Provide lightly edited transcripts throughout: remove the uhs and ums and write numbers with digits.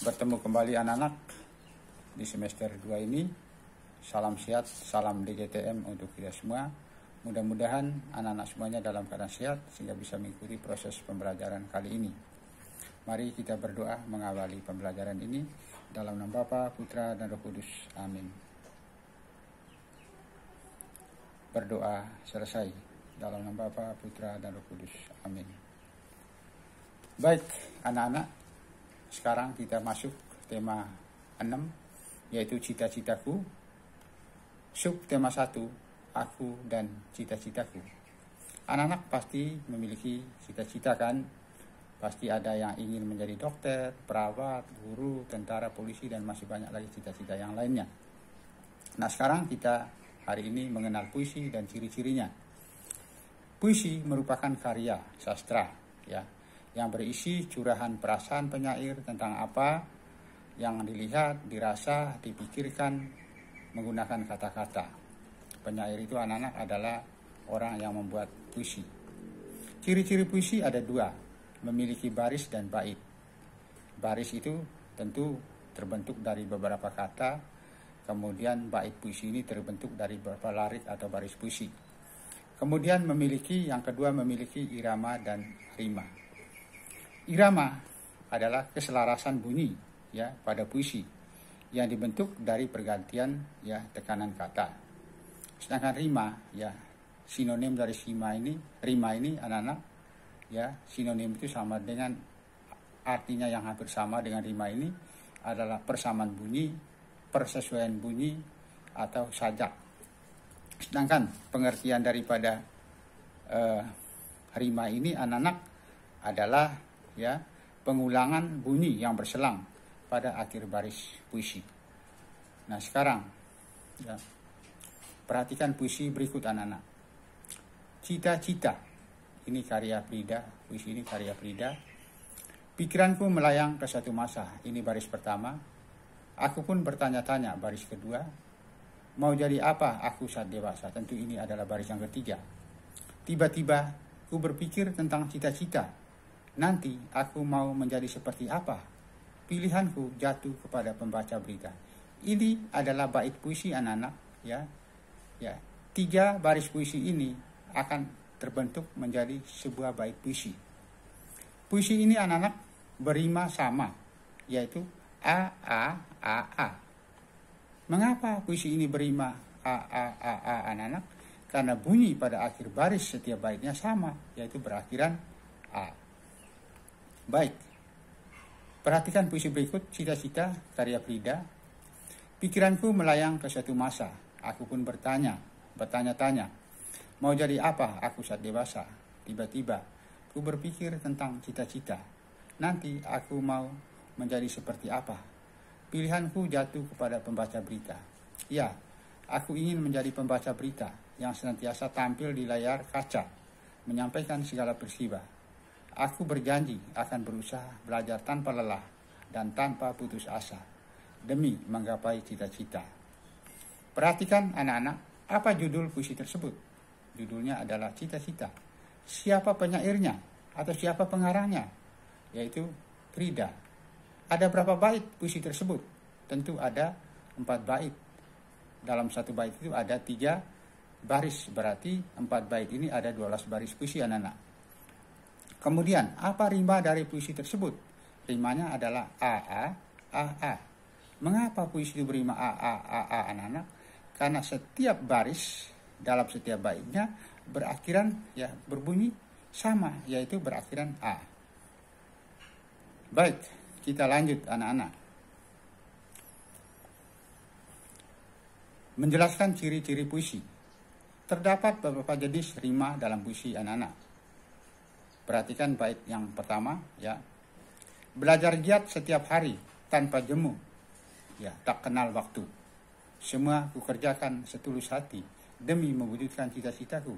Bertemu kembali anak-anak di semester 2 ini. Salam sehat, salam DGTM untuk kita semua. Mudah-mudahan anak-anak semuanya dalam keadaan sehat sehingga bisa mengikuti proses pembelajaran kali ini. Mari kita berdoa mengawali pembelajaran ini dalam nama Bapa, Putra, dan Roh Kudus. Amin. Berdoa selesai. Dalam nama Bapa, Putra, dan Roh Kudus. Amin. Baik, anak-anak, sekarang kita masuk tema 6, yaitu cita-citaku. Sub tema 1, aku dan cita-citaku. Anak-anak pasti memiliki cita-cita kan? Pasti ada yang ingin menjadi dokter, perawat, guru, tentara, polisi, dan masih banyak lagi cita-cita yang lainnya. Nah, sekarang kita hari ini mengenal puisi dan ciri-cirinya. Puisi merupakan karya sastra, ya, yang berisi curahan perasaan penyair tentang apa yang dilihat, dirasa, dipikirkan menggunakan kata-kata. Penyair itu anak-anak adalah orang yang membuat puisi. Ciri-ciri puisi ada 2, memiliki baris dan bait. Baris itu tentu terbentuk dari beberapa kata, kemudian bait puisi ini terbentuk dari beberapa larik atau baris puisi. Kemudian yang kedua memiliki irama dan rima. Irama adalah keselarasan bunyi, ya, pada puisi yang dibentuk dari pergantian, ya, tekanan kata. Sedangkan rima, ya, sinonim dari rima ini anak-anak, ya, sinonim itu sama dengan artinya yang hampir sama dengan rima ini adalah persamaan bunyi, persesuaian bunyi, atau sajak. Sedangkan pengertian daripada rima ini anak-anak adalah, ya, pengulangan bunyi yang berselang pada akhir baris puisi. Nah, sekarang, ya, perhatikan puisi berikut anak-anak. Cita-cita, ini karya Frida, puisi ini karya Frida. Pikiranku melayang ke satu masa, ini baris pertama. Aku pun bertanya-tanya, baris kedua. Mau jadi apa aku saat dewasa, tentu ini adalah baris yang ketiga. Tiba-tiba ku berpikir tentang cita-cita. Nanti aku mau menjadi seperti apa? Pilihanku jatuh kepada pembaca berita. Ini adalah bait puisi anak-anak, ya. Ya, 3 baris puisi ini akan terbentuk menjadi sebuah bait puisi. Puisi ini anak-anak berima sama, yaitu A A A A. Mengapa puisi ini berima A A A A anak-anak? Karena bunyi pada akhir baris setiap baitnya sama, yaitu berakhiran A. Baik, perhatikan puisi berikut, cita-cita karya Frida. Pikiranku melayang ke suatu masa, aku pun bertanya-tanya, mau jadi apa aku saat dewasa? Tiba-tiba, ku berpikir tentang cita-cita. Nanti aku mau menjadi seperti apa? Pilihanku jatuh kepada pembaca berita. Ya, aku ingin menjadi pembaca berita yang senantiasa tampil di layar kaca, menyampaikan segala peristiwa. Aku berjanji akan berusaha belajar tanpa lelah dan tanpa putus asa demi menggapai cita-cita. Perhatikan anak-anak, apa judul puisi tersebut? Judulnya adalah Cita-cita. Siapa penyairnya atau siapa pengarangnya? Yaitu Frida. Ada berapa bait puisi tersebut? Tentu ada 4 bait. Dalam satu bait itu ada 3 baris, berarti 4 bait ini ada 12 baris puisi anak-anak. Kemudian, apa rima dari puisi tersebut? Rimanya adalah AA, AA. Mengapa puisi itu berima AA, AA anak-anak? Karena setiap baris dalam setiap baitnya berakhiran, ya, berbunyi sama, yaitu berakhiran A. Baik, kita lanjut anak-anak. Menjelaskan ciri-ciri puisi. Terdapat beberapa jenis rima dalam puisi anak-anak. Perhatikan bait yang pertama, ya. Belajar giat setiap hari tanpa jemu, ya, tak kenal waktu. Semua kukerjakan setulus hati demi mewujudkan cita-citaku.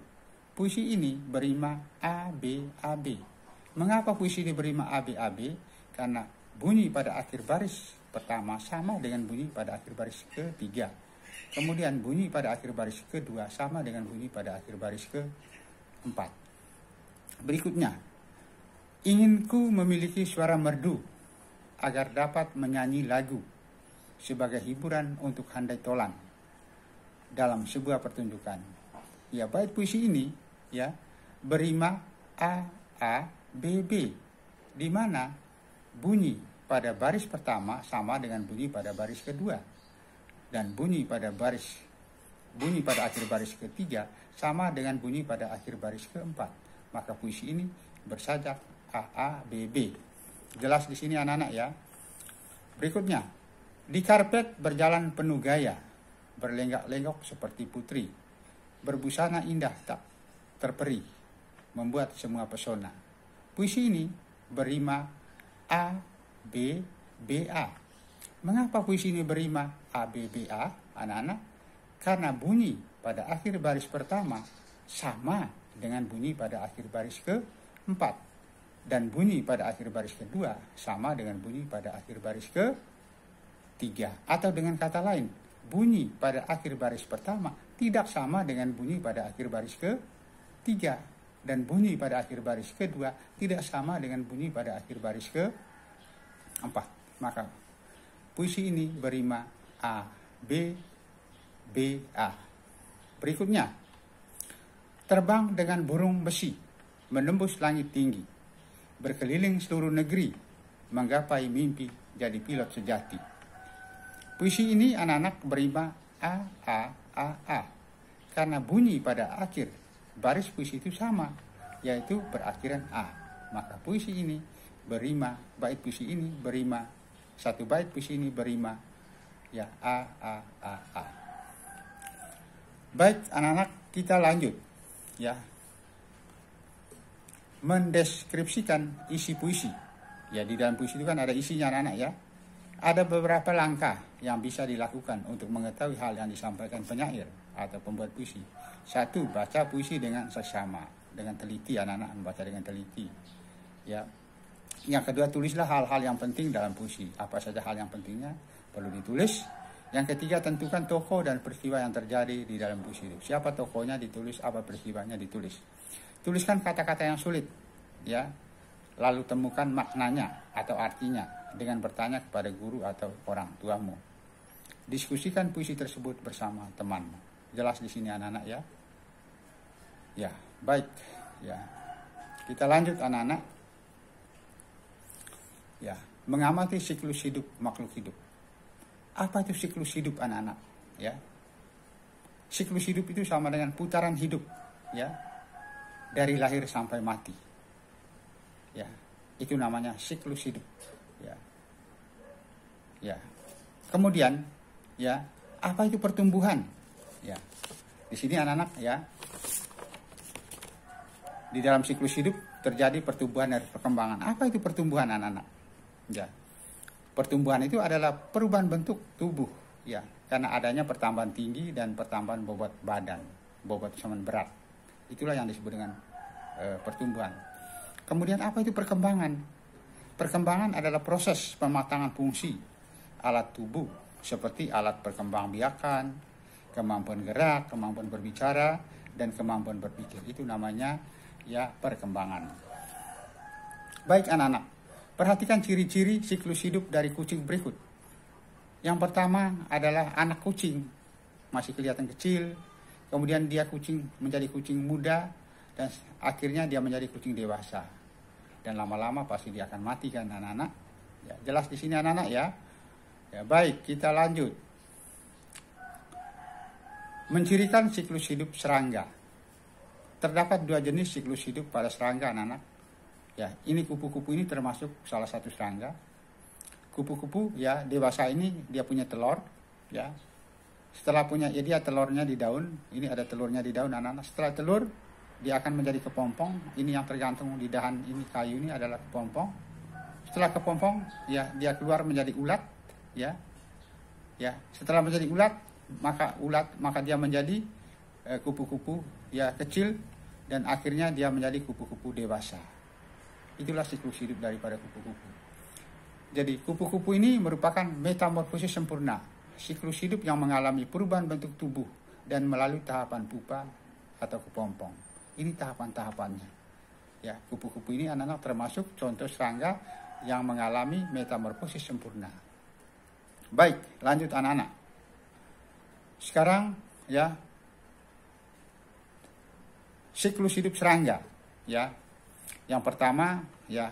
Puisi ini berima A B A B. Mengapa puisi ini berima A B A B? Karena bunyi pada akhir baris pertama sama dengan bunyi pada akhir baris ketiga. Kemudian bunyi pada akhir baris kedua sama dengan bunyi pada akhir baris keempat. Berikutnya, inginku memiliki suara merdu agar dapat menyanyi lagu sebagai hiburan untuk handai tolan dalam sebuah pertunjukan. Ya, bait puisi ini ya berima A A B B, di mana bunyi pada baris pertama sama dengan bunyi pada baris kedua, dan bunyi pada akhir baris ketiga sama dengan bunyi pada akhir baris keempat. Maka puisi ini bersajak A A B B. Jelas di sini anak-anak ya. Berikutnya, di karpet berjalan penuh gaya, berlenggak-lenggok seperti putri, berbusana indah tak terperi, membuat semua pesona. Puisi ini berima A B B A. Mengapa puisi ini berima A B B A, anak-anak? Karena bunyi pada akhir baris pertama sama dengan bunyi pada akhir baris keempat, dan bunyi pada akhir baris kedua sama dengan bunyi pada akhir baris ketiga. Atau dengan kata lain, bunyi pada akhir baris pertama tidak sama dengan bunyi pada akhir baris ketiga, dan bunyi pada akhir baris kedua tidak sama dengan bunyi pada akhir baris keempat. Maka puisi ini berima A B B A. Berikutnya, terbang dengan burung besi, menembus langit tinggi, berkeliling seluruh negeri, menggapai mimpi jadi pilot sejati. Puisi ini anak-anak berima A A A A karena bunyi pada akhir baris puisi itu sama, yaitu berakhiran A. Maka puisi ini berima, bait puisi ini berima, satu bait puisi ini berima ya A A A A. Baik anak-anak, kita lanjut ya, mendeskripsikan isi puisi. Ya, di dalam puisi itu kan ada isinya anak-anak ya. Ada beberapa langkah yang bisa dilakukan untuk mengetahui hal yang disampaikan penyair atau pembuat puisi. Satu, baca puisi dengan seksama, dengan teliti, anak-anak membaca dengan teliti. Ya. Yang kedua, tulislah hal-hal yang penting dalam puisi. Apa saja hal yang pentingnya perlu ditulis. Yang ketiga, tentukan tokoh dan peristiwa yang terjadi di dalam puisi itu. Siapa tokohnya ditulis, apa peristiwanya ditulis. Tuliskan kata-kata yang sulit, ya. Lalu temukan maknanya atau artinya dengan bertanya kepada guru atau orang tuamu. Diskusikan puisi tersebut bersama temanmu. Jelas di sini anak-anak ya. Ya, baik. Ya. Kita lanjut anak-anak. Ya, mengamati siklus hidup makhluk hidup. Apa itu siklus hidup anak-anak? Ya. Siklus hidup itu sama dengan putaran hidup, ya. Dari lahir sampai mati. Ya, itu namanya siklus hidup. Ya. Ya. Kemudian, ya, apa itu pertumbuhan? Ya. Di sini anak-anak ya. Di dalam siklus hidup terjadi pertumbuhan dan perkembangan. Apa itu pertumbuhan anak-anak? Ya. Pertumbuhan itu adalah perubahan bentuk tubuh, ya, karena adanya pertambahan tinggi dan pertambahan bobot badan, bobot sama berat. Itulah yang disebut dengan pertumbuhan. Kemudian apa itu perkembangan? Perkembangan adalah proses pematangan fungsi alat tubuh seperti alat perkembangbiakan, kemampuan gerak, kemampuan berbicara, dan kemampuan berpikir. Itu namanya ya perkembangan. Baik anak-anak. Perhatikan ciri-ciri siklus hidup dari kucing berikut. Yang pertama adalah anak kucing. Masih kelihatan kecil. Kemudian dia menjadi kucing muda. Dan akhirnya dia menjadi kucing dewasa. Dan lama-lama pasti dia akan mati kan anak-anak. Ya, jelas di sini anak-anak ya. Ya, baik, kita lanjut. Mencirikan siklus hidup serangga. Terdapat dua jenis siklus hidup pada serangga anak-anak. Ya, ini kupu-kupu ini termasuk salah satu serangga. Kupu-kupu ya dewasa ini dia punya telur, ya. Setelah punya ya dia telurnya di daun, ini ada telurnya di daun anak-anak. Setelah telur dia akan menjadi kepompong. Ini yang tergantung di dahan ini kayu ini adalah kepompong. Setelah kepompong ya dia keluar menjadi ulat, ya. Ya, setelah menjadi ulat maka dia menjadi kupu-kupu ya kecil dan akhirnya dia menjadi kupu-kupu dewasa. Itulah siklus hidup daripada kupu-kupu. Jadi kupu-kupu ini merupakan metamorfosis sempurna. Siklus hidup yang mengalami perubahan bentuk tubuh dan melalui tahapan pupa atau kepompong. Ini tahapan-tahapannya. Ya, kupu-kupu ini anak-anak termasuk contoh serangga yang mengalami metamorfosis sempurna. Baik, lanjut anak-anak. Sekarang ya, siklus hidup serangga ya. Yang pertama ya,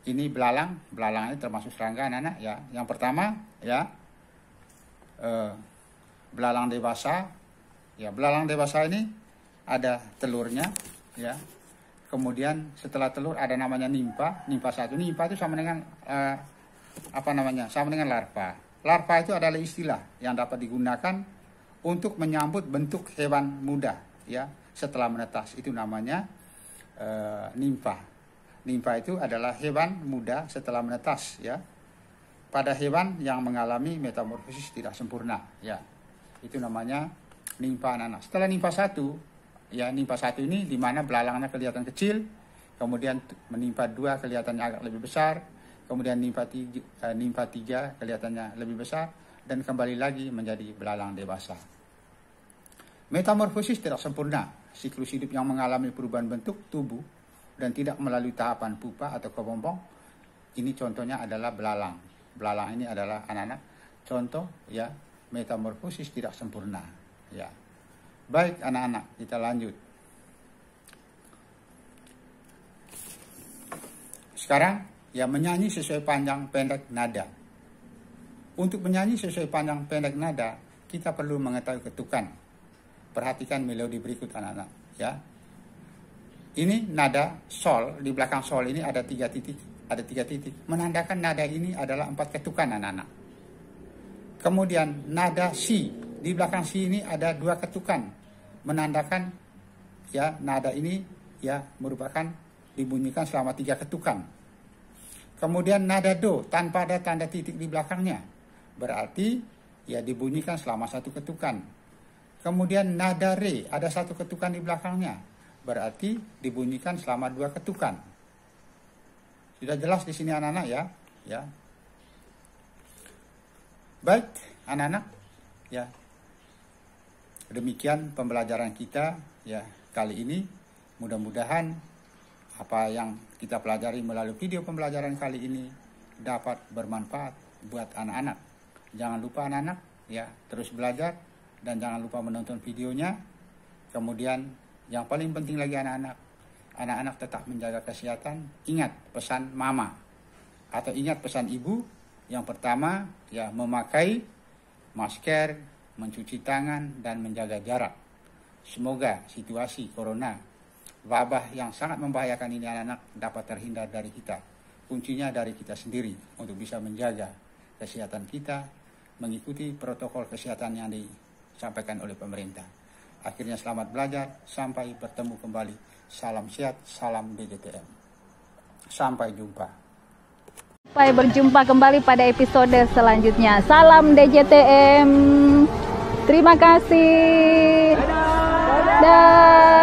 ini belalang ini termasuk serangga anak-anak ya. Yang pertama ya, belalang dewasa ya. Belalang dewasa ini ada telurnya ya. Kemudian setelah telur ada namanya nimpa 1. Nimpa itu sama dengan sama dengan larva. Larva itu adalah istilah yang dapat digunakan untuk menyambut bentuk hewan muda ya setelah menetas. Itu namanya nimpa. Nimpa itu adalah hewan muda setelah menetas ya. Pada hewan yang mengalami metamorfosis tidak sempurna ya. Itu namanya nimpa anak-anak. Setelah nimpa 1 ya, nimpa 1 ini di mana belalangnya kelihatan kecil, kemudian menimpa 2 kelihatannya agak lebih besar, kemudian nimpa 3 kelihatannya lebih besar, dan kembali lagi menjadi belalang dewasa. Metamorfosis tidak sempurna, siklus hidup yang mengalami perubahan bentuk tubuh dan tidak melalui tahapan pupa atau kepompong. Ini contohnya adalah belalang. Belalang ini adalah anak-anak contoh ya metamorfosis tidak sempurna ya. Baik anak-anak, kita lanjut. Sekarang ya, menyanyi sesuai panjang pendek nada. Untuk menyanyi sesuai panjang pendek nada, kita perlu mengetahui ketukan. Perhatikan melodi berikut anak-anak ya. Ini nada sol, di belakang sol ini ada 3 titik. Menandakan nada ini adalah 4 ketukan anak-anak. Kemudian nada si, di belakang si ini ada 2 ketukan. Menandakan ya nada ini ya merupakan dibunyikan selama 3 ketukan. Kemudian nada do tanpa ada tanda titik di belakangnya, berarti ya dibunyikan selama 1 ketukan. Kemudian nada re ada 1 ketukan di belakangnya, berarti dibunyikan selama 2 ketukan. Sudah jelas di sini anak-anak ya. Ya. Baik anak-anak ya. Demikian pembelajaran kita ya kali ini. Mudah-mudahan apa yang kita pelajari melalui video pembelajaran kali ini dapat bermanfaat buat anak-anak. Jangan lupa anak-anak ya terus belajar dan jangan lupa menonton videonya. Kemudian yang paling penting lagi anak-anak tetap menjaga kesehatan. Ingat pesan mama atau ingat pesan ibu. Yang pertama ya, memakai masker, mencuci tangan, dan menjaga jarak. Semoga situasi corona, wabah yang sangat membahayakan ini anak-anak dapat terhindar dari kita. Kuncinya dari kita sendiri untuk bisa menjaga kesehatan kita, mengikuti protokol kesehatan yang disampaikan oleh pemerintah. Akhirnya selamat belajar, sampai bertemu kembali. Salam sehat, salam DJTM. Sampai jumpa. Sampai berjumpa kembali pada episode selanjutnya. Salam DJTM. Terima kasih. Dadah.